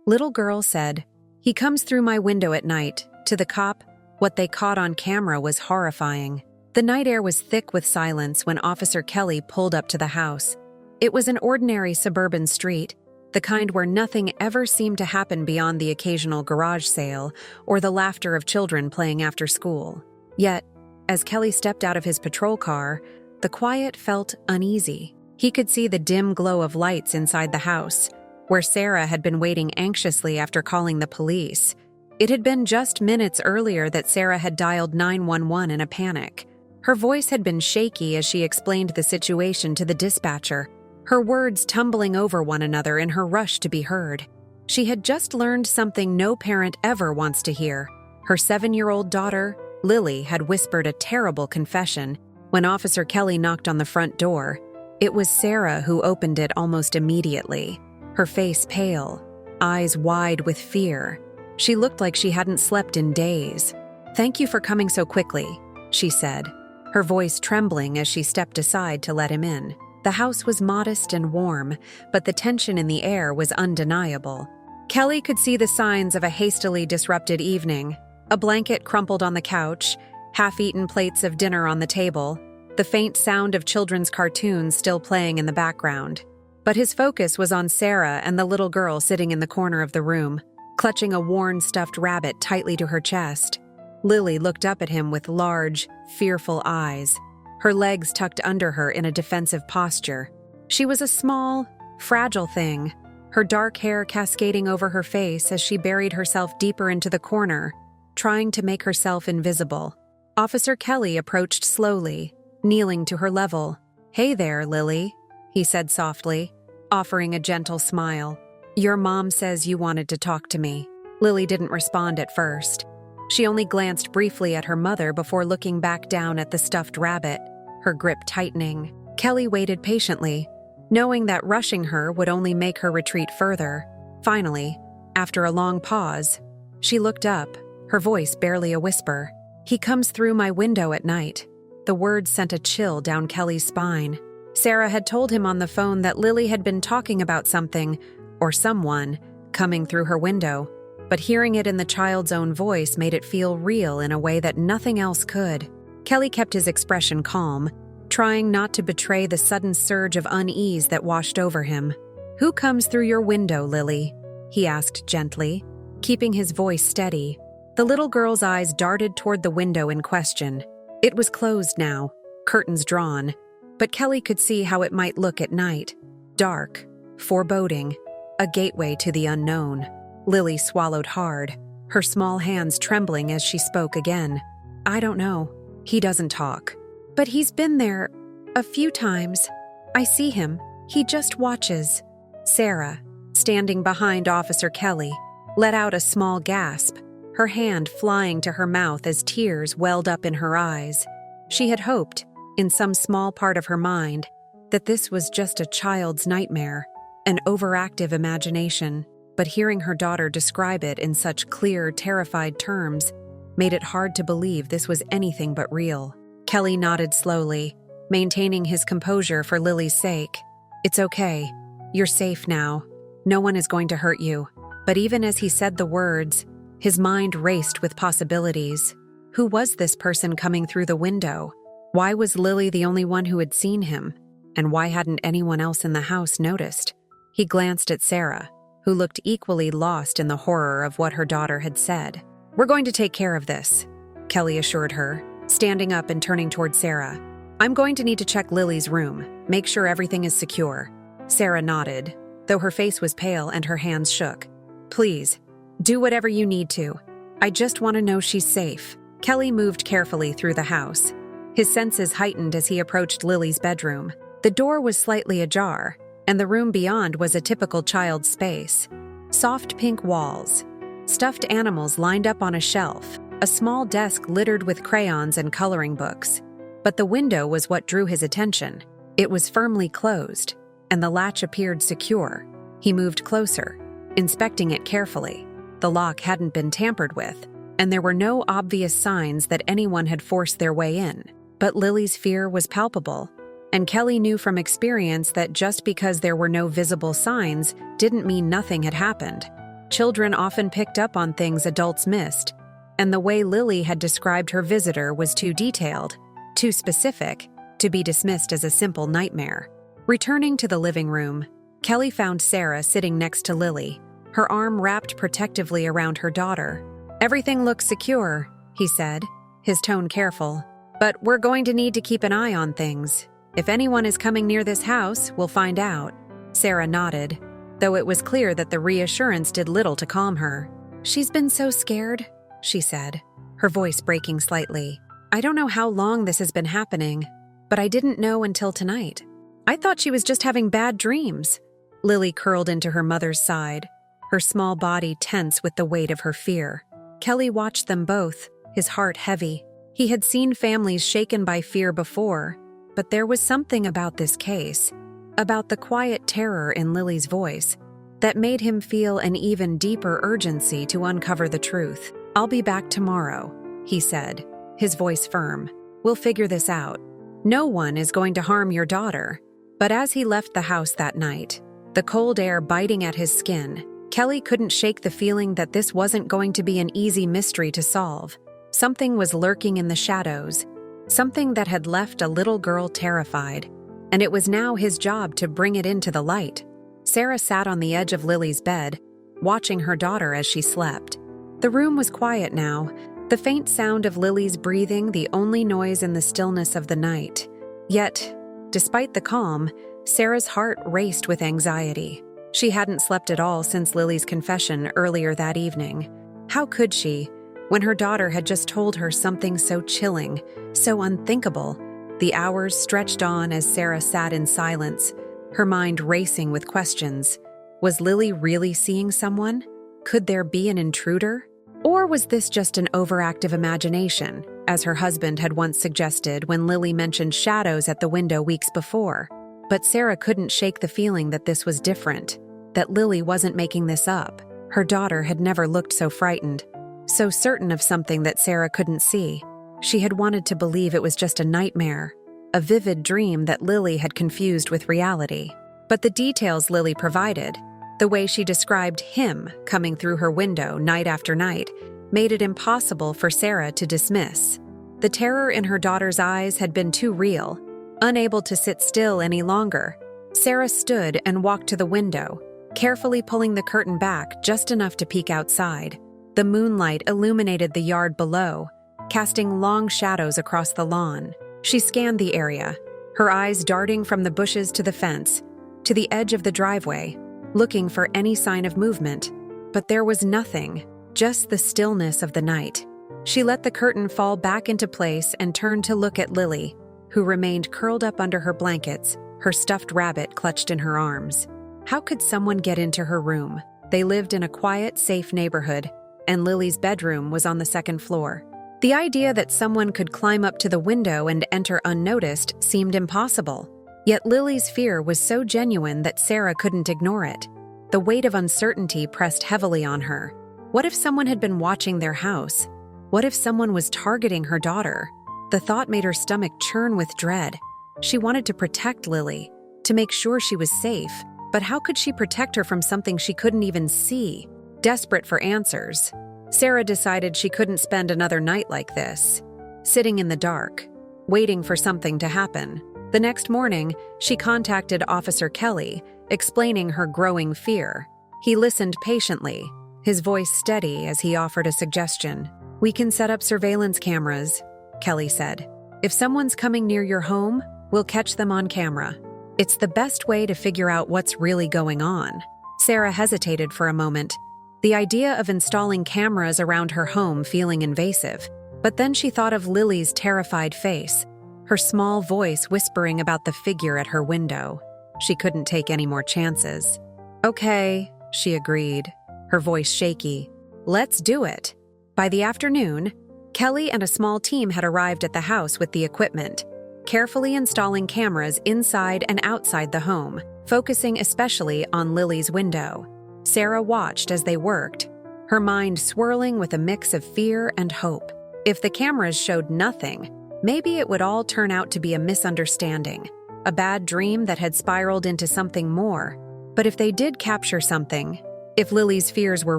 Little girl said, "He comes through my window at night." To the cop, what they caught on camera was horrifying. The night air was thick with silence when Officer Kelly pulled up to the house. It was an ordinary suburban street, the kind where nothing ever seemed to happen beyond the occasional garage sale or the laughter of children playing after school. Yet, as Kelly stepped out of his patrol car, the quiet felt uneasy. He could see the dim glow of lights inside the house, where Sarah had been waiting anxiously after calling the police. It had been just minutes earlier that Sarah had dialed 911 in a panic. Her voice had been shaky as she explained the situation to the dispatcher, her words tumbling over one another in her rush to be heard. She had just learned something no parent ever wants to hear. Her 7-year-old daughter, Lily, had whispered a terrible confession when Officer Kelly knocked on the front door. It was Sarah who opened it almost immediately, her face pale, eyes wide with fear. She looked like she hadn't slept in days. "Thank you for coming so quickly," she said, her voice trembling as she stepped aside to let him in. The house was modest and warm, but the tension in the air was undeniable. Kelly could see the signs of a hastily disrupted evening: a blanket crumpled on the couch, half-eaten plates of dinner on the table, the faint sound of children's cartoons still playing in the background. But his focus was on Sarah and the little girl sitting in the corner of the room, clutching a worn stuffed rabbit tightly to her chest. Lily looked up at him with large, fearful eyes, her legs tucked under her in a defensive posture. She was a small, fragile thing, her dark hair cascading over her face as she buried herself deeper into the corner, trying to make herself invisible. Officer Kelly approached slowly, kneeling to her level. "Hey there, Lily," he said softly, offering a gentle smile. "Your mom says you wanted to talk to me." Lily didn't respond at first. She only glanced briefly at her mother before looking back down at the stuffed rabbit, her grip tightening. Kelly waited patiently, knowing that rushing her would only make her retreat further. Finally, after a long pause, she looked up, her voice barely a whisper. "He comes through my window at night." The words sent a chill down Kelly's spine. Sarah had told him on the phone that Lily had been talking about something, or someone, coming through her window, but hearing it in the child's own voice made it feel real in a way that nothing else could. Kelly kept his expression calm, trying not to betray the sudden surge of unease that washed over him. "Who comes through your window, Lily?" he asked gently, keeping his voice steady. The little girl's eyes darted toward the window in question. It was closed now, curtains drawn, but Kelly could see how it might look at night. Dark, foreboding, a gateway to the unknown. Lily swallowed hard, her small hands trembling as she spoke again. "I don't know. He doesn't talk. But he's been there a few times. I see him. He just watches." Sarah, standing behind Officer Kelly, let out a small gasp, her hand flying to her mouth as tears welled up in her eyes. She had hoped, in some small part of her mind, that this was just a child's nightmare, an overactive imagination, but hearing her daughter describe it in such clear, terrified terms made it hard to believe this was anything but real. Kelly nodded slowly, maintaining his composure for Lily's sake. "It's okay. You're safe now. No one is going to hurt you." But even as he said the words, his mind raced with possibilities. Who was this person coming through the window? Why was Lily the only one who had seen him? And why hadn't anyone else in the house noticed? He glanced at Sarah, who looked equally lost in the horror of what her daughter had said. "We're going to take care of this," Kelly assured her, standing up and turning toward Sarah. "I'm going to need to check Lily's room, make sure everything is secure." Sarah nodded, though her face was pale and her hands shook. "Please, do whatever you need to. I just want to know she's safe." Kelly moved carefully through the house, his senses heightened as he approached Lily's bedroom. The door was slightly ajar, and the room beyond was a typical child's space. Soft pink walls, stuffed animals lined up on a shelf, a small desk littered with crayons and coloring books. But the window was what drew his attention. It was firmly closed, and the latch appeared secure. He moved closer, inspecting it carefully. The lock hadn't been tampered with, and there were no obvious signs that anyone had forced their way in. But Lily's fear was palpable, and Kelly knew from experience that just because there were no visible signs didn't mean nothing had happened. Children often picked up on things adults missed, and the way Lily had described her visitor was too detailed, too specific, to be dismissed as a simple nightmare. Returning to the living room, Kelly found Sarah sitting next to Lily, her arm wrapped protectively around her daughter. "Everything looks secure," he said, his tone careful. "But we're going to need to keep an eye on things. If anyone is coming near this house, we'll find out." Sarah nodded, though it was clear that the reassurance did little to calm her. "She's been so scared," she said, her voice breaking slightly. "I don't know how long this has been happening, but I didn't know until tonight. I thought she was just having bad dreams." Lily curled into her mother's side, her small body tense with the weight of her fear. Kelly watched them both, his heart heavy. He had seen families shaken by fear before, but there was something about this case, about the quiet terror in Lily's voice, that made him feel an even deeper urgency to uncover the truth. "I'll be back tomorrow," he said, his voice firm. "We'll figure this out. No one is going to harm your daughter." But as he left the house that night, the cold air biting at his skin, Kelly couldn't shake the feeling that this wasn't going to be an easy mystery to solve. Something was lurking in the shadows, something that had left a little girl terrified, and it was now his job to bring it into the light. Sarah sat on the edge of Lily's bed, watching her daughter as she slept. The room was quiet now, the faint sound of Lily's breathing the only noise in the stillness of the night. Yet, despite the calm, Sarah's heart raced with anxiety. She hadn't slept at all since Lily's confession earlier that evening. How could she, when her daughter had just told her something so chilling, so unthinkable? The hours stretched on as Sarah sat in silence, her mind racing with questions. Was Lily really seeing someone? Could there be an intruder? Or was this just an overactive imagination, as her husband had once suggested when Lily mentioned shadows at the window weeks before? But Sarah couldn't shake the feeling that this was different, that Lily wasn't making this up. Her daughter had never looked so frightened, so certain of something that Sarah couldn't see. She had wanted to believe it was just a nightmare, a vivid dream that Lily had confused with reality. But the details Lily provided, the way she described him coming through her window night after night, made it impossible for Sarah to dismiss. The terror in her daughter's eyes had been too real. Unable to sit still any longer, Sarah stood and walked to the window, carefully pulling the curtain back just enough to peek outside. The moonlight illuminated the yard below, casting long shadows across the lawn. She scanned the area, her eyes darting from the bushes to the fence, to the edge of the driveway, looking for any sign of movement. But there was nothing, just the stillness of the night. She let the curtain fall back into place and turned to look at Lily, who remained curled up under her blankets, her stuffed rabbit clutched in her arms. How could someone get into her room? They lived in a quiet, safe neighborhood, and Lily's bedroom was on the second floor. The idea that someone could climb up to the window and enter unnoticed seemed impossible. Yet Lily's fear was so genuine that Sarah couldn't ignore it. The weight of uncertainty pressed heavily on her. What if someone had been watching their house? What if someone was targeting her daughter? The thought made her stomach churn with dread. She wanted to protect Lily, to make sure she was safe. But how could she protect her from something she couldn't even see? Desperate for answers, Sarah decided she couldn't spend another night like this, sitting in the dark, waiting for something to happen. The next morning, she contacted Officer Kelly, explaining her growing fear. He listened patiently, his voice steady as he offered a suggestion. "We can set up surveillance cameras," Kelly said. "If someone's coming near your home, we'll catch them on camera. It's the best way to figure out what's really going on." Sarah hesitated for a moment, the idea of installing cameras around her home feeling invasive. But then she thought of Lily's terrified face, her small voice whispering about the figure at her window. She couldn't take any more chances. "Okay," she agreed, her voice shaky. "Let's do it." By the afternoon, Kelly and a small team had arrived at the house with the equipment, carefully installing cameras inside and outside the home, focusing especially on Lily's window. Sarah watched as they worked, her mind swirling with a mix of fear and hope. If the cameras showed nothing, maybe it would all turn out to be a misunderstanding, a bad dream that had spiraled into something more. But if they did capture something, If Lily's fears were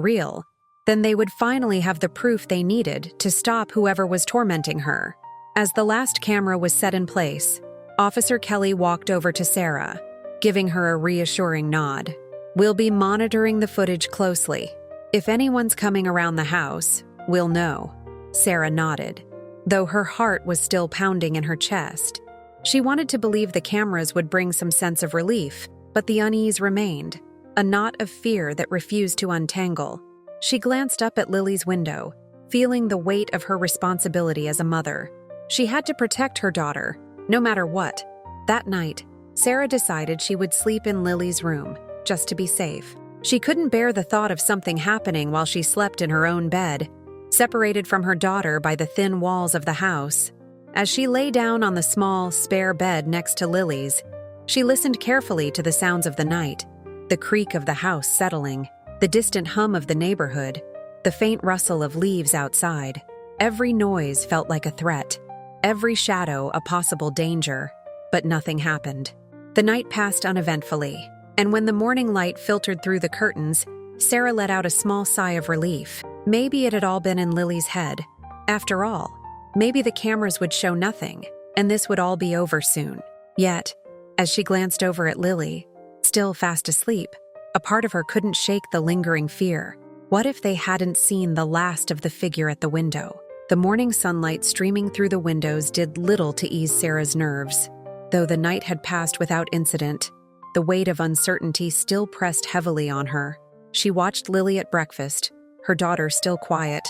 real, then they would finally have the proof they needed to stop whoever was tormenting her. As the last camera was set in place, Officer Kelly walked over to Sarah, giving her a reassuring nod. "We'll be monitoring the footage closely. If anyone's coming around the house, we'll know." Sarah nodded, though her heart was still pounding in her chest. She wanted to believe the cameras would bring some sense of relief, but the unease remained, a knot of fear that refused to untangle. She glanced up at Lily's window, feeling the weight of her responsibility as a mother. She had to protect her daughter, no matter what. That night, Sarah decided she would sleep in Lily's room, just to be safe. She couldn't bear the thought of something happening while she slept in her own bed, separated from her daughter by the thin walls of the house. As she lay down on the small, spare bed next to Lily's, she listened carefully to the sounds of the night, the creak of the house settling, the distant hum of the neighborhood, the faint rustle of leaves outside. Every noise felt like a threat, every shadow a possible danger, but nothing happened. The night passed uneventfully, and when the morning light filtered through the curtains, Sarah let out a small sigh of relief. Maybe it had all been in Lily's head. After all, maybe the cameras would show nothing, and this would all be over soon. Yet, as she glanced over at Lily, still fast asleep, a part of her couldn't shake the lingering fear. What if they hadn't seen the last of the figure at the window? The morning sunlight streaming through the windows did little to ease Sarah's nerves. Though the night had passed without incident, the weight of uncertainty still pressed heavily on her. She watched Lily at breakfast, her daughter still quiet,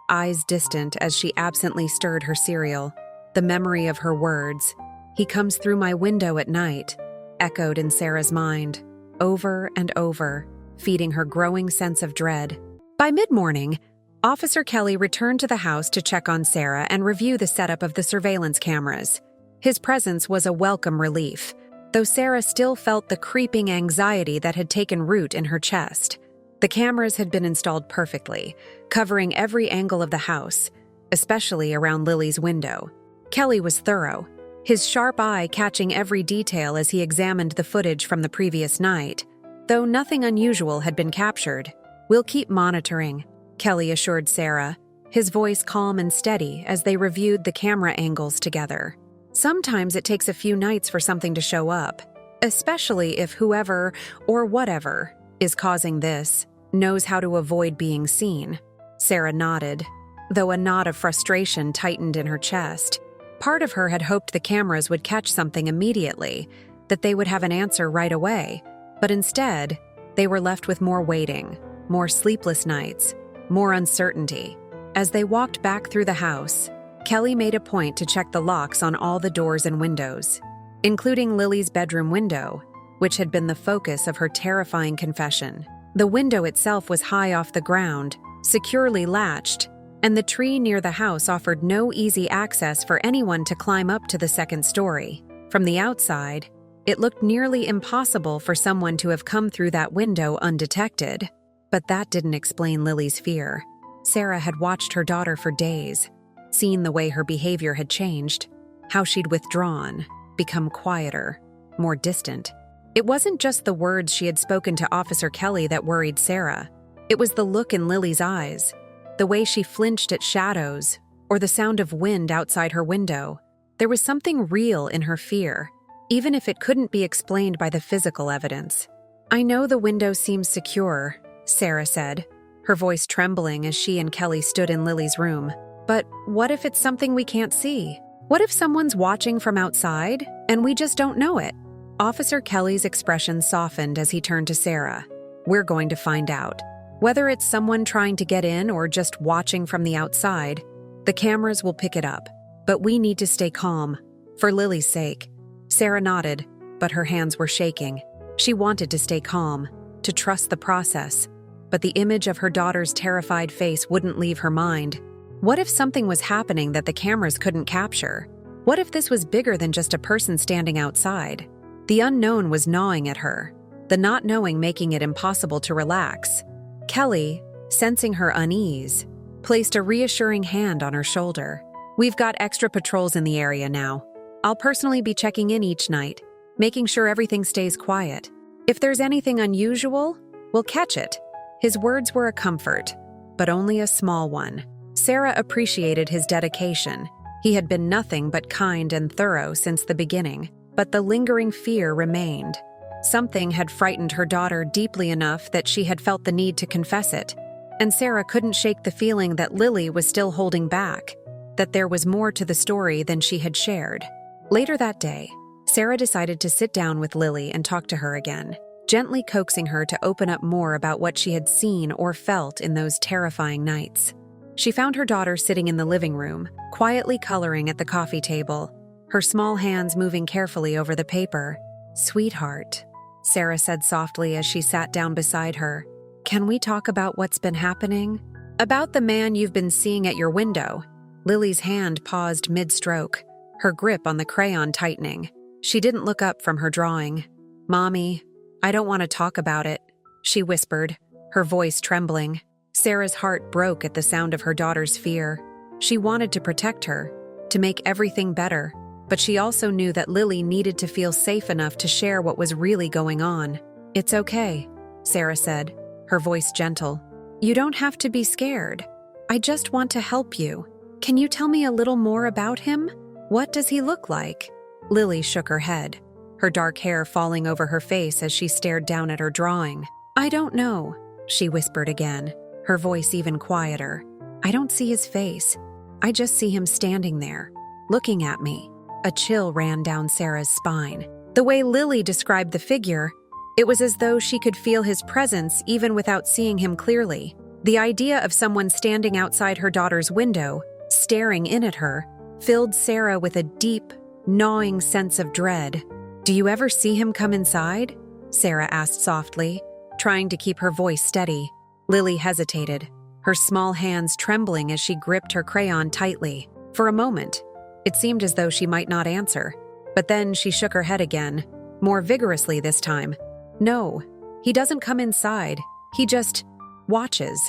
eyes distant as she absently stirred her cereal. The memory of her words, "He comes through my window at night," echoed in Sarah's mind, over and over, feeding her growing sense of dread. By mid-morning, Officer Kelly returned to the house to check on Sarah and review the setup of the surveillance cameras. His presence was a welcome relief, though Sarah still felt the creeping anxiety that had taken root in her chest. The cameras had been installed perfectly, covering every angle of the house, especially around Lily's window. Kelly was thorough, his sharp eye catching every detail as he examined the footage from the previous night. Though nothing unusual had been captured, "We'll keep monitoring," Kelly assured Sarah, his voice calm and steady as they reviewed the camera angles together. Sometimes it takes a few nights for something to show up, especially if whoever or whatever is causing this knows how to avoid being seen. Sarah nodded, though a knot of frustration tightened in her chest. Part of her had hoped the cameras would catch something immediately, that they would have an answer right away, but instead, they were left with more waiting, more sleepless nights, more uncertainty. As they walked back through the house, Kelly made a point to check the locks on all the doors and windows, including Lily's bedroom window, which had been the focus of her terrifying confession. The window itself was high off the ground, securely latched, and the tree near the house offered no easy access for anyone to climb up to the second story. From the outside, it looked nearly impossible for someone to have come through that window undetected. But that didn't explain Lily's fear. Sarah had watched her daughter for days, seen the way her behavior had changed, how she'd withdrawn, become quieter, more distant. It wasn't just the words she had spoken to Officer Kelly that worried Sarah. It was the look in Lily's eyes, the way she flinched at shadows, or the sound of wind outside her window. There was something real in her fear, even if it couldn't be explained by the physical evidence. "I know the window seems secure," Sarah said, her voice trembling as she and Kelly stood in Lily's room. "But what if it's something we can't see? What if someone's watching from outside and we just don't know it?" Officer Kelly's expression softened as he turned to Sarah. "We're going to find out. Whether it's someone trying to get in or just watching from the outside, the cameras will pick it up. But we need to stay calm, for Lily's sake." Sarah nodded, but her hands were shaking. She wanted to stay calm, to trust the process, but the image of her daughter's terrified face wouldn't leave her mind. What if something was happening that the cameras couldn't capture? What if this was bigger than just a person standing outside? The unknown was gnawing at her, the not knowing making it impossible to relax. Kelly, sensing her unease, placed a reassuring hand on her shoulder. "We've got extra patrols in the area now. I'll personally be checking in each night, making sure everything stays quiet. If there's anything unusual, we'll catch it." His words were a comfort, but only a small one. Sarah appreciated his dedication. He had been nothing but kind and thorough since the beginning, but the lingering fear remained. Something had frightened her daughter deeply enough that she had felt the need to confess it, and Sarah couldn't shake the feeling that Lily was still holding back, that there was more to the story than she had shared. Later that day, Sarah decided to sit down with Lily and talk to her again, gently coaxing her to open up more about what she had seen or felt in those terrifying nights. She found her daughter sitting in the living room, quietly coloring at the coffee table, her small hands moving carefully over the paper. "Sweetheart," Sarah said softly as she sat down beside her, "can we talk about what's been happening? About the man you've been seeing at your window." Lily's hand paused mid-stroke, her grip on the crayon tightening. She didn't look up from her drawing. "Mommy, I don't want to talk about it," she whispered, her voice trembling. Sarah's heart broke at the sound of her daughter's fear. She wanted to protect her, to make everything better, but she also knew that Lily needed to feel safe enough to share what was really going on. "It's okay," Sarah said, her voice gentle. "You don't have to be scared. I just want to help you. Can you tell me a little more about him? What does he look like?" Lily shook her head, her dark hair falling over her face as she stared down at her drawing. "I don't know," she whispered again, her voice even quieter. "I don't see his face. I just see him standing there, looking at me." A chill ran down Sarah's spine. The way Lily described the figure, it was as though she could feel his presence even without seeing him clearly. The idea of someone standing outside her daughter's window, staring in at her, filled Sarah with a deep, gnawing sense of dread. "Do you ever see him come inside?" Sarah asked softly, trying to keep her voice steady. Lily hesitated, her small hands trembling as she gripped her crayon tightly. For a moment, it seemed as though she might not answer, but then she shook her head again, more vigorously this time. "No, he doesn't come inside. He just watches."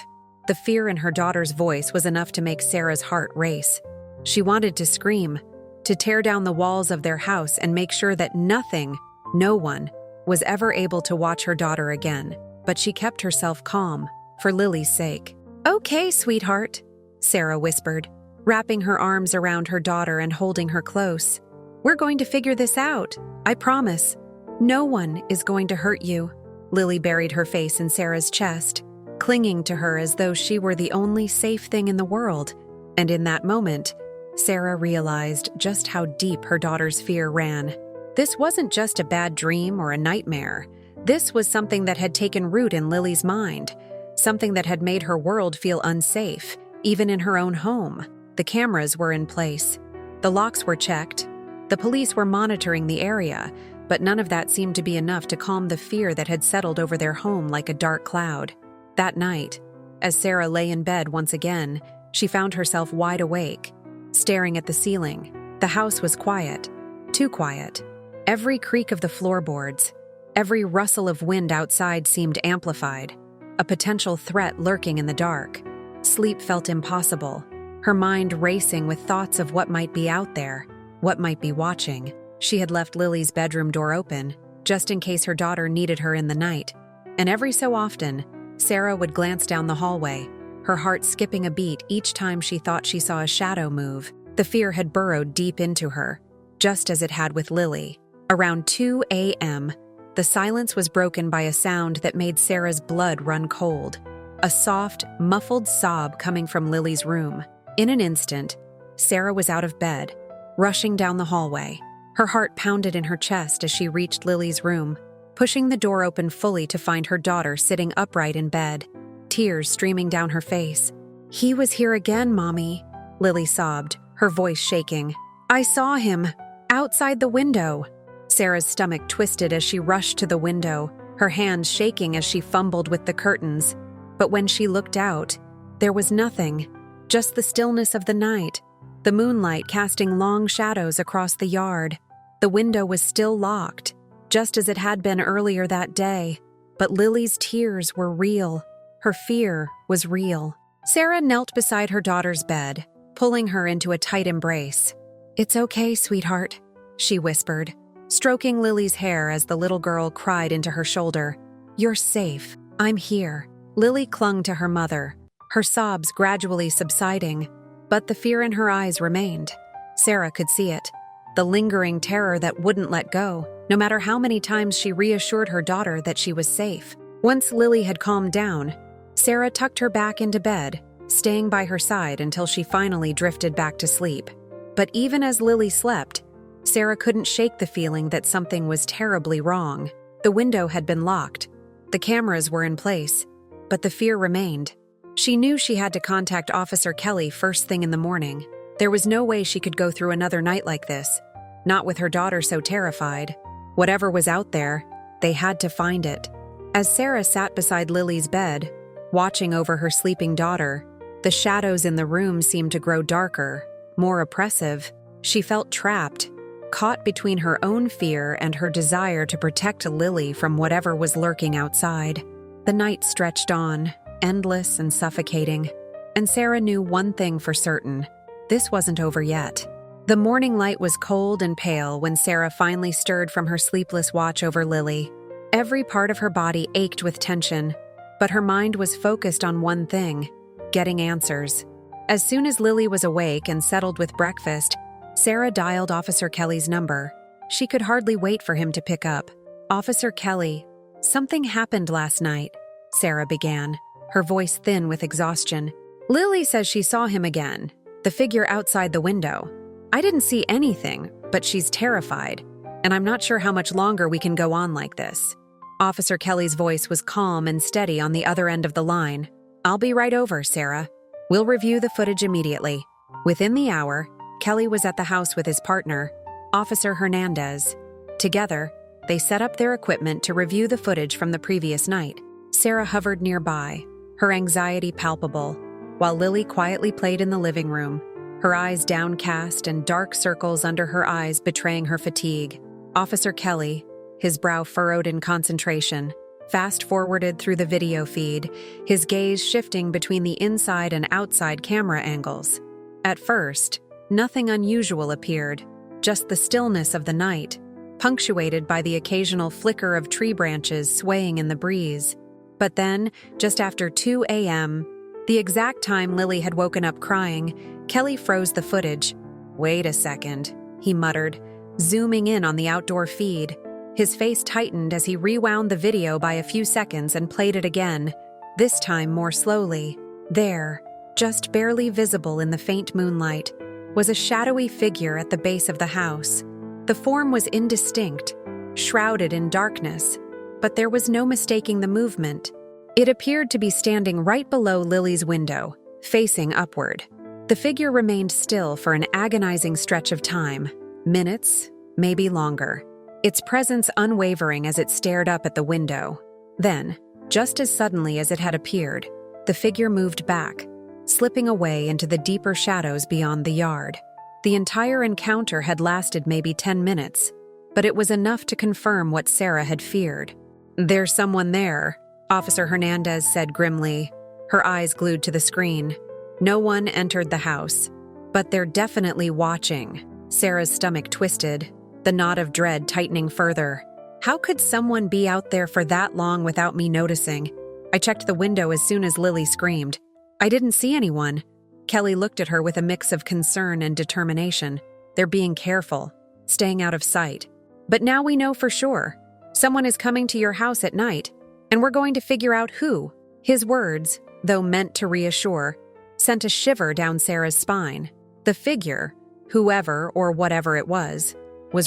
The fear in her daughter's voice was enough to make Sarah's heart race. She wanted to scream, to tear down the walls of their house and make sure that nothing, no one, was ever able to watch her daughter again. But she kept herself calm, for Lily's sake. "Okay, sweetheart," Sarah whispered, wrapping her arms around her daughter and holding her close. "We're going to figure this out, I promise. No one is going to hurt you." Lily buried her face in Sarah's chest, clinging to her as though she were the only safe thing in the world. And in that moment, Sarah realized just how deep her daughter's fear ran. This wasn't just a bad dream or a nightmare. This was something that had taken root in Lily's mind, something that had made her world feel unsafe, even in her own home. The cameras were in place. The locks were checked. The police were monitoring the area, but none of that seemed to be enough to calm the fear that had settled over their home like a dark cloud. That night, as Sarah lay in bed once again, she found herself wide awake, staring at the ceiling. The house was quiet, too quiet. Every creak of the floorboards, every rustle of wind outside seemed amplified, a potential threat lurking in the dark. Sleep felt impossible, her mind racing with thoughts of what might be out there, what might be watching. She had left Lily's bedroom door open, just in case her daughter needed her in the night, and every so often, Sarah would glance down the hallway, her heart skipping a beat each time she thought she saw a shadow move. The fear had burrowed deep into her, just as it had with Lily. Around 2 a.m., the silence was broken by a sound that made Sarah's blood run cold. A soft, muffled sob coming from Lily's room. In an instant, Sarah was out of bed, rushing down the hallway. Her heart pounded in her chest as she reached Lily's room, pushing the door open fully to find her daughter sitting upright in bed, tears streaming down her face. "He was here again, Mommy," Lily sobbed, her voice shaking. "I saw him, outside the window." Sarah's stomach twisted as she rushed to the window, her hands shaking as she fumbled with the curtains. But when she looked out, there was nothing, just the stillness of the night, the moonlight casting long shadows across the yard. The window was still locked, just as it had been earlier that day, but Lily's tears were real. Her fear was real. Sarah knelt beside her daughter's bed, pulling her into a tight embrace. "It's okay, sweetheart," she whispered, stroking Lily's hair as the little girl cried into her shoulder. "You're safe. I'm here." Lily clung to her mother, her sobs gradually subsiding, but the fear in her eyes remained. Sarah could see it, the lingering terror that wouldn't let go, no matter how many times she reassured her daughter that she was safe. Once Lily had calmed down, Sarah tucked her back into bed, staying by her side until she finally drifted back to sleep. But even as Lily slept, Sarah couldn't shake the feeling that something was terribly wrong. The window had been locked, the cameras were in place, but the fear remained. She knew she had to contact Officer Kelly first thing in the morning. There was no way she could go through another night like this, not with her daughter so terrified. Whatever was out there, they had to find it. As Sarah sat beside Lily's bed, watching over her sleeping daughter, the shadows in the room seemed to grow darker, more oppressive. She felt trapped, caught between her own fear and her desire to protect Lily from whatever was lurking outside. The night stretched on, endless and suffocating, and Sarah knew one thing for certain: this wasn't over yet. The morning light was cold and pale when Sarah finally stirred from her sleepless watch over Lily. Every part of her body ached with tension, but her mind was focused on one thing: getting answers. As soon as Lily was awake and settled with breakfast, Sarah dialed Officer Kelly's number. She could hardly wait for him to pick up. "Officer Kelly, something happened last night," Sarah began, her voice thin with exhaustion. "Lily says she saw him again, the figure outside the window. I didn't see anything, but she's terrified, and I'm not sure how much longer we can go on like this." Officer Kelly's voice was calm and steady on the other end of the line. "I'll be right over, Sarah. We'll review the footage immediately." Within the hour, Kelly was at the house with his partner, Officer Hernandez. Together, they set up their equipment to review the footage from the previous night. Sarah hovered nearby, her anxiety palpable, while Lily quietly played in the living room, her eyes downcast and dark circles under her eyes betraying her fatigue. Officer Kelly, his brow furrowed in concentration, fast-forwarded through the video feed, his gaze shifting between the inside and outside camera angles. At first, nothing unusual appeared, just the stillness of the night, punctuated by the occasional flicker of tree branches swaying in the breeze. But then, just after 2 a.m., the exact time Lily had woken up crying, Kelly froze the footage. "Wait a second," he muttered, zooming in on the outdoor feed. His face tightened as he rewound the video by a few seconds and played it again, this time more slowly. There, just barely visible in the faint moonlight, was a shadowy figure at the base of the house. The form was indistinct, shrouded in darkness, but there was no mistaking the movement. It appeared to be standing right below Lily's window, facing upward. The figure remained still for an agonizing stretch of time, minutes, maybe longer, its presence unwavering as it stared up at the window. Then, just as suddenly as it had appeared, the figure moved back, slipping away into the deeper shadows beyond the yard. The entire encounter had lasted maybe 10 minutes, but it was enough to confirm what Sarah had feared. "There's someone there," Officer Hernandez said grimly, her eyes glued to the screen. "No one entered the house, but they're definitely watching." Sarah's stomach twisted, the knot of dread tightening further. How could someone be out there for that long without me noticing? I checked the window as soon as Lily screamed. "I didn't see anyone." Kelly looked at her with a mix of concern and determination. "They're being careful, staying out of sight. But now we know for sure. Someone is coming to your house at night, and we're going to figure out who." His words, though meant to reassure, sent a shiver down Sarah's spine. The figure, whoever or whatever it was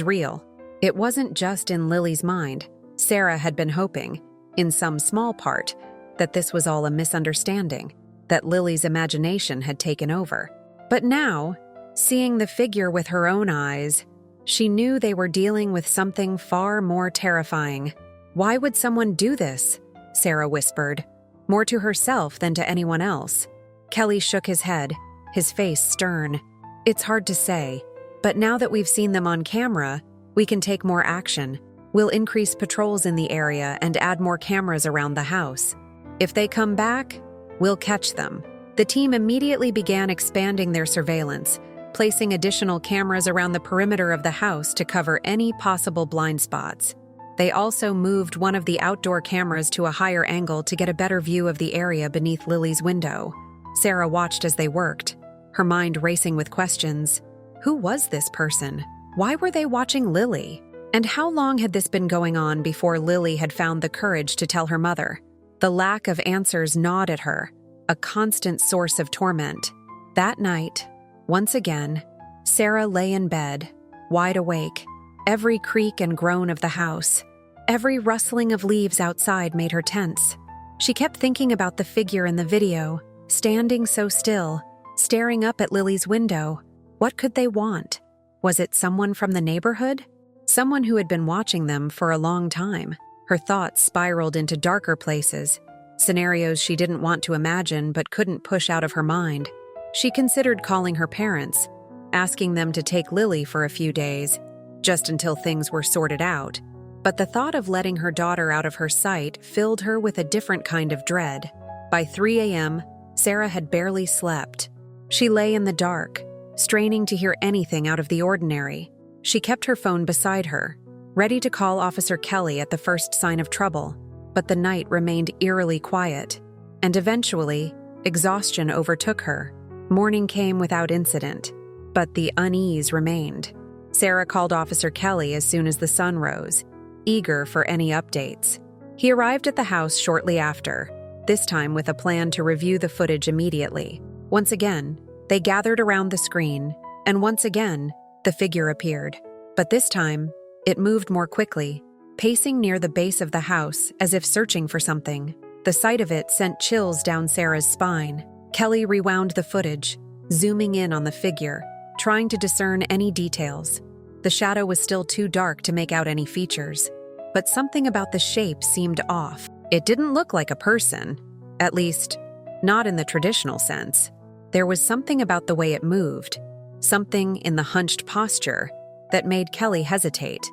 real. It wasn't just in Lily's mind. Sarah had been hoping, in some small part, that this was all a misunderstanding, that Lily's imagination had taken over. But now, seeing the figure with her own eyes, she knew they were dealing with something far more terrifying. "Why would someone do this?" Sarah whispered, more to herself than to anyone else. Kelly shook his head, his face stern. "It's hard to say, but now that we've seen them on camera, we can take more action. We'll increase patrols in the area and add more cameras around the house. If they come back, we'll catch them." The team immediately began expanding their surveillance, placing additional cameras around the perimeter of the house to cover any possible blind spots. They also moved one of the outdoor cameras to a higher angle to get a better view of the area beneath Lily's window. Sarah watched as they worked, her mind racing with questions. Who was this person? Why were they watching Lily? And how long had this been going on before Lily had found the courage to tell her mother? The lack of answers gnawed at her, a constant source of torment. That night, once again, Sarah lay in bed, wide awake. Every creak and groan of the house, every rustling of leaves outside made her tense. She kept thinking about the figure in the video, standing so still, staring up at Lily's window. What could they want? Was it someone from the neighborhood? Someone who had been watching them for a long time? Her thoughts spiraled into darker places, scenarios she didn't want to imagine but couldn't push out of her mind. She considered calling her parents, asking them to take Lily for a few days, just until things were sorted out. But the thought of letting her daughter out of her sight filled her with a different kind of dread. By 3 a.m., Sarah had barely slept. She lay in the dark, straining to hear anything out of the ordinary. She kept her phone beside her, ready to call Officer Kelly at the first sign of trouble. But the night remained eerily quiet, and eventually, exhaustion overtook her. Morning came without incident, but the unease remained. Sarah called Officer Kelly as soon as the sun rose, eager for any updates. He arrived at the house shortly after, this time with a plan to review the footage immediately. Once again, they gathered around the screen, and once again, the figure appeared. But this time, it moved more quickly, pacing near the base of the house as if searching for something. The sight of it sent chills down Sarah's spine. Kelly rewound the footage, zooming in on the figure, trying to discern any details. The shadow was still too dark to make out any features, but something about the shape seemed off. It didn't look like a person, at least, not in the traditional sense. There was something about the way it moved, something in the hunched posture, that made Kelly hesitate.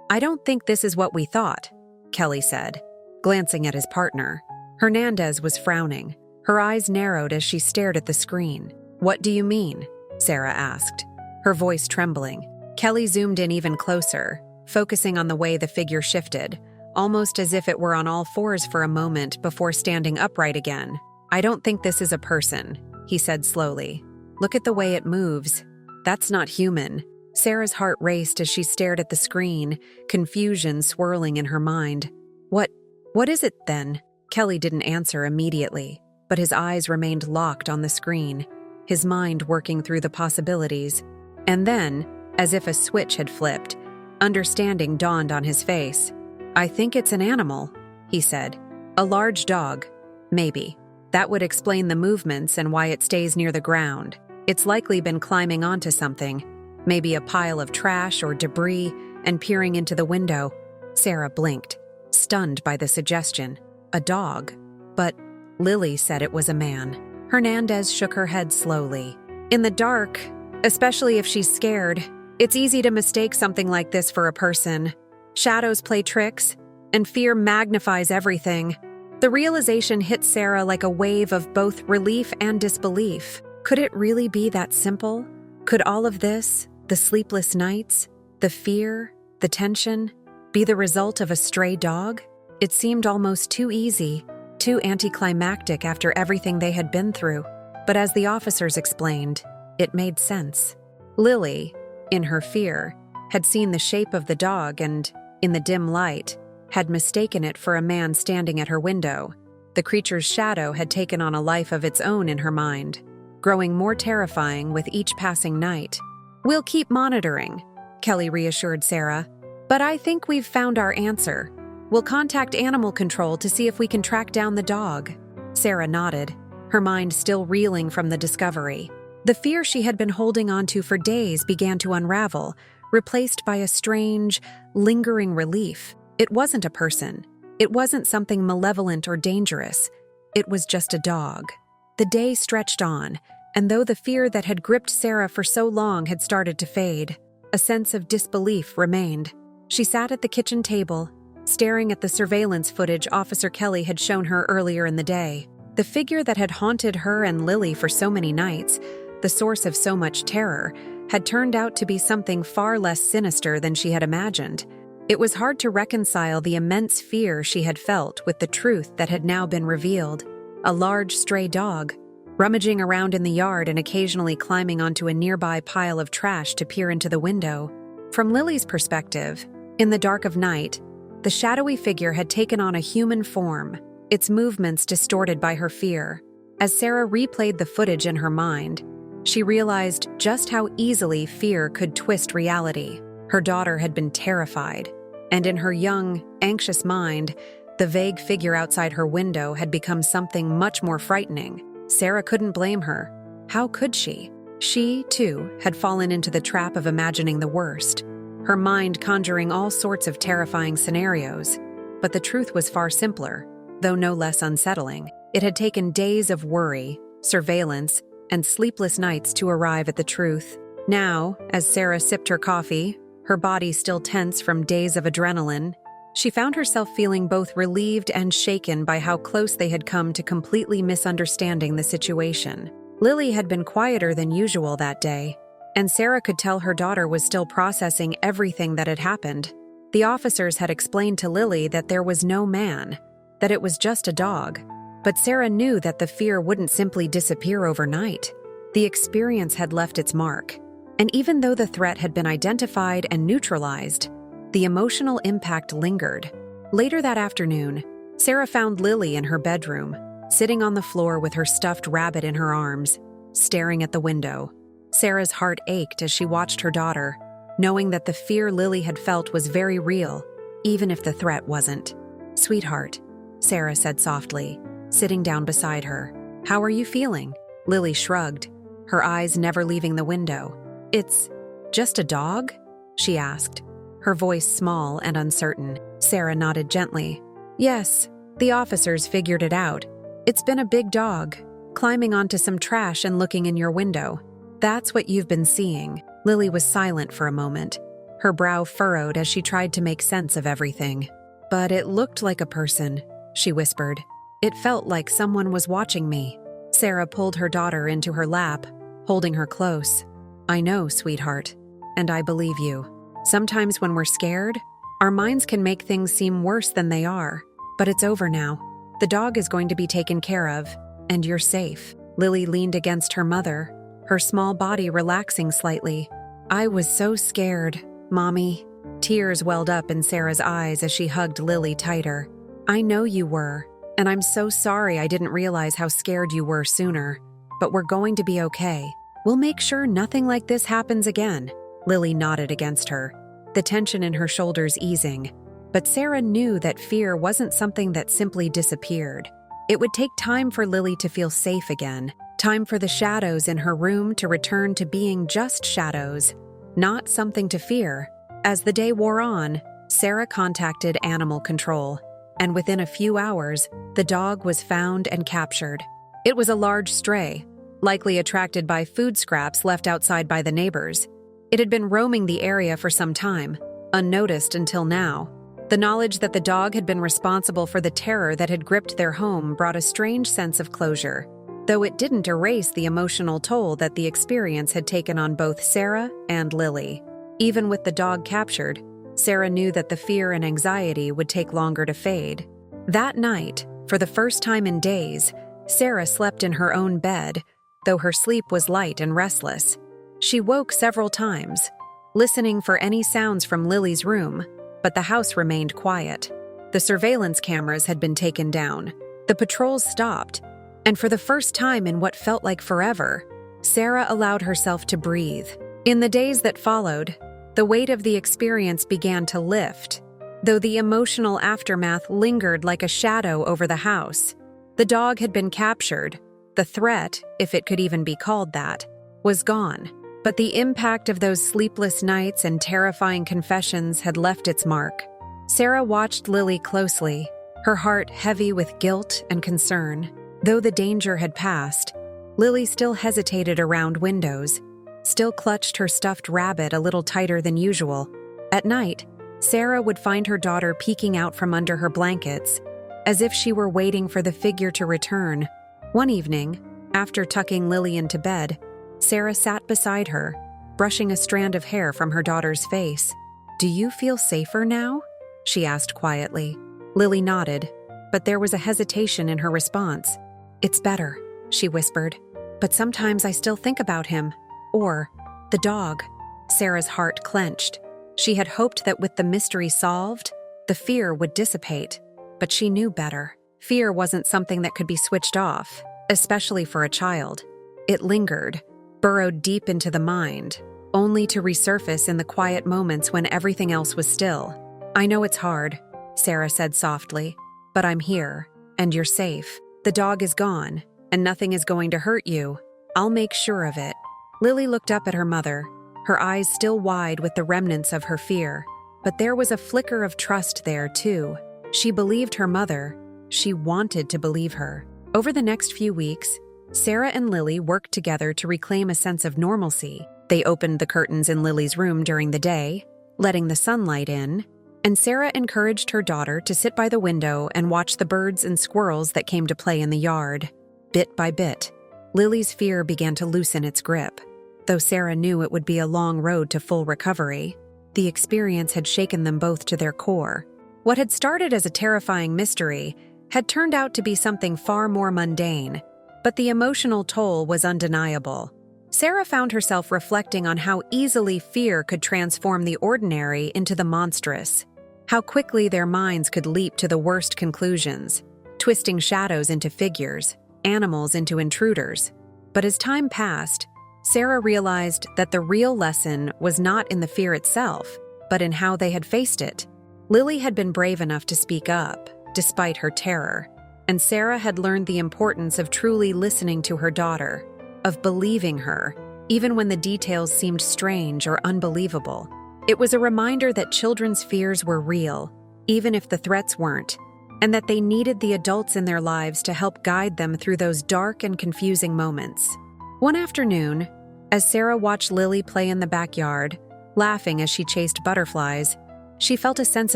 "I don't think this is what we thought," Kelly said, glancing at his partner. Hernandez was frowning. Her eyes narrowed as she stared at the screen. "What do you mean?" Sarah asked, her voice trembling. Kelly zoomed in even closer, focusing on the way the figure shifted, almost as if it were on all fours for a moment before standing upright again. "I don't think this is a person," he said slowly. "Look at the way it moves. That's not human." Sarah's heart raced as she stared at the screen, confusion swirling in her mind. What is it then?" Kelly didn't answer immediately, but his eyes remained locked on the screen, his mind working through the possibilities. And then, as if a switch had flipped, understanding dawned on his face. "I think it's an animal," he said. "A large dog, maybe. That would explain the movements and why it stays near the ground. It's likely been climbing onto something, maybe a pile of trash or debris, and peering into the window." Sarah blinked, stunned by the suggestion. A dog. But Lily said it was a man. Hernandez shook her head slowly. "In the dark, especially if she's scared, it's easy to mistake something like this for a person. Shadows play tricks, and fear magnifies everything." The realization hit Sarah like a wave of both relief and disbelief. Could it really be that simple? Could all of this, the sleepless nights, the fear, the tension, be the result of a stray dog? It seemed almost too easy, too anticlimactic after everything they had been through. But as the officers explained, it made sense. Lily, in her fear, had seen the shape of the dog and, in the dim light, had mistaken it for a man standing at her window. The creature's shadow had taken on a life of its own in her mind, growing more terrifying with each passing night. "We'll keep monitoring," Kelly reassured Sarah. "But I think we've found our answer. We'll contact animal control to see if we can track down the dog." Sarah nodded, her mind still reeling from the discovery. The fear she had been holding onto for days began to unravel, replaced by a strange, lingering relief. It wasn't a person. It wasn't something malevolent or dangerous. It was just a dog. The day stretched on, and though the fear that had gripped Sarah for so long had started to fade, a sense of disbelief remained. She sat at the kitchen table, staring at the surveillance footage Officer Kelly had shown her earlier in the day. The figure that had haunted her and Lily for so many nights, the source of so much terror, had turned out to be something far less sinister than she had imagined. It was hard to reconcile the immense fear she had felt with the truth that had now been revealed. A large stray dog, rummaging around in the yard and occasionally climbing onto a nearby pile of trash to peer into the window. From Lily's perspective, in the dark of night, the shadowy figure had taken on a human form, its movements distorted by her fear. As Sarah replayed the footage in her mind, she realized just how easily fear could twist reality. Her daughter had been terrified, and in her young, anxious mind, the vague figure outside her window had become something much more frightening. Sarah couldn't blame her. How could she? She, too, had fallen into the trap of imagining the worst, her mind conjuring all sorts of terrifying scenarios. But the truth was far simpler, though no less unsettling. It had taken days of worry, surveillance, and sleepless nights to arrive at the truth. Now, as Sarah sipped her coffee, her body still tense from days of adrenaline, she found herself feeling both relieved and shaken by how close they had come to completely misunderstanding the situation. Lily had been quieter than usual that day, and Sarah could tell her daughter was still processing everything that had happened. The officers had explained to Lily that there was no man, that it was just a dog, but Sarah knew that the fear wouldn't simply disappear overnight. The experience had left its mark. And even though the threat had been identified and neutralized, the emotional impact lingered. Later that afternoon, Sarah found Lily in her bedroom, sitting on the floor with her stuffed rabbit in her arms, staring at the window. Sarah's heart ached as she watched her daughter, knowing that the fear Lily had felt was very real, even if the threat wasn't. "Sweetheart," Sarah said softly, sitting down beside her. "How are you feeling?" Lily shrugged, her eyes never leaving the window. "It's just a dog?" she asked, her voice small and uncertain. Sarah nodded gently. "Yes, the officers figured it out. It's been a big dog, climbing onto some trash and looking in your window. That's what you've been seeing." Lily was silent for a moment, her brow furrowed as she tried to make sense of everything. "But it looked like a person," she whispered. "It felt like someone was watching me." Sarah pulled her daughter into her lap, holding her close. "I know, sweetheart, and I believe you. Sometimes when we're scared, our minds can make things seem worse than they are. But it's over now. The dog is going to be taken care of, and you're safe." Lily leaned against her mother, her small body relaxing slightly. "I was so scared, Mommy." Tears welled up in Sarah's eyes as she hugged Lily tighter. "I know you were, and I'm so sorry I didn't realize how scared you were sooner. But we're going to be okay. We'll make sure nothing like this happens again." Lily nodded against her, the tension in her shoulders easing. But Sarah knew that fear wasn't something that simply disappeared. It would take time for Lily to feel safe again, time for the shadows in her room to return to being just shadows, not something to fear. As the day wore on, Sarah contacted animal control, and within a few hours, the dog was found and captured. It was a large stray, likely attracted by food scraps left outside by the neighbors. It had been roaming the area for some time, unnoticed until now. The knowledge that the dog had been responsible for the terror that had gripped their home brought a strange sense of closure, though it didn't erase the emotional toll that the experience had taken on both Sarah and Lily. Even with the dog captured, Sarah knew that the fear and anxiety would take longer to fade. That night, for the first time in days, Sarah slept in her own bed, though her sleep was light and restless. She woke several times, listening for any sounds from Lily's room, but the house remained quiet. The surveillance cameras had been taken down, the patrols stopped, and for the first time in what felt like forever, Sarah allowed herself to breathe. In the days that followed, the weight of the experience began to lift, though the emotional aftermath lingered like a shadow over the house. The dog had been captured. The threat, if it could even be called that, was gone. But the impact of those sleepless nights and terrifying confessions had left its mark. Sarah watched Lily closely, her heart heavy with guilt and concern. Though the danger had passed, Lily still hesitated around windows, still clutched her stuffed rabbit a little tighter than usual. At night, Sarah would find her daughter peeking out from under her blankets, as if she were waiting for the figure to return. One evening, after tucking Lily into bed, Sarah sat beside her, brushing a strand of hair from her daughter's face. "Do you feel safer now?" she asked quietly. Lily nodded, but there was a hesitation in her response. "It's better," she whispered, "but sometimes I still think about him. Or the dog." Sarah's heart clenched. She had hoped that with the mystery solved, the fear would dissipate, but she knew better. Fear wasn't something that could be switched off, especially for a child. It lingered, burrowed deep into the mind, only to resurface in the quiet moments when everything else was still. "I know it's hard," Sarah said softly, "but I'm here, and you're safe. The dog is gone, and nothing is going to hurt you. I'll make sure of it." Lily looked up at her mother, her eyes still wide with the remnants of her fear. But there was a flicker of trust there, too. She believed her mother. She wanted to believe her. Over the next few weeks, Sarah and Lily worked together to reclaim a sense of normalcy. They opened the curtains in Lily's room during the day, letting the sunlight in, and Sarah encouraged her daughter to sit by the window and watch the birds and squirrels that came to play in the yard. Bit by bit, Lily's fear began to loosen its grip. Though Sarah knew it would be a long road to full recovery, the experience had shaken them both to their core. What had started as a terrifying mystery had turned out to be something far more mundane, but the emotional toll was undeniable. Sarah found herself reflecting on how easily fear could transform the ordinary into the monstrous, how quickly their minds could leap to the worst conclusions, twisting shadows into figures, animals into intruders. But as time passed, Sarah realized that the real lesson was not in the fear itself, but in how they had faced it. Lily had been brave enough to speak up, despite her terror, and Sarah had learned the importance of truly listening to her daughter, of believing her, even when the details seemed strange or unbelievable. It was a reminder that children's fears were real, even if the threats weren't, and that they needed the adults in their lives to help guide them through those dark and confusing moments. One afternoon, as Sarah watched Lily play in the backyard, laughing as she chased butterflies, she felt a sense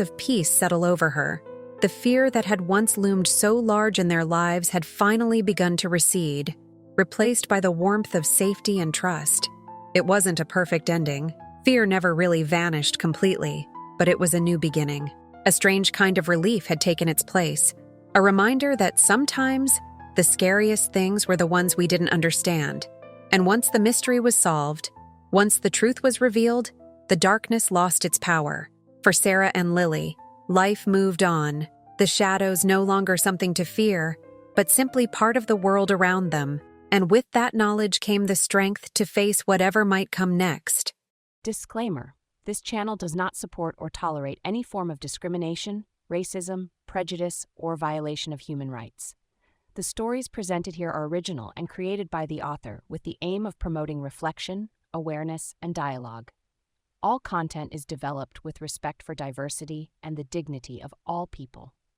of peace settle over her. The fear that had once loomed so large in their lives had finally begun to recede, replaced by the warmth of safety and trust. It wasn't a perfect ending. Fear never really vanished completely, but it was a new beginning. A strange kind of relief had taken its place, a reminder that sometimes the scariest things were the ones we didn't understand. And once the mystery was solved, once the truth was revealed, the darkness lost its power. For Sarah and Lily, life moved on, the shadows no longer something to fear, but simply part of the world around them. And with that knowledge came the strength to face whatever might come next. Disclaimer: this channel does not support or tolerate any form of discrimination, racism, prejudice, or violation of human rights. The stories presented here are original and created by the author with the aim of promoting reflection, awareness, and dialogue. All content is developed with respect for diversity and the dignity of all people.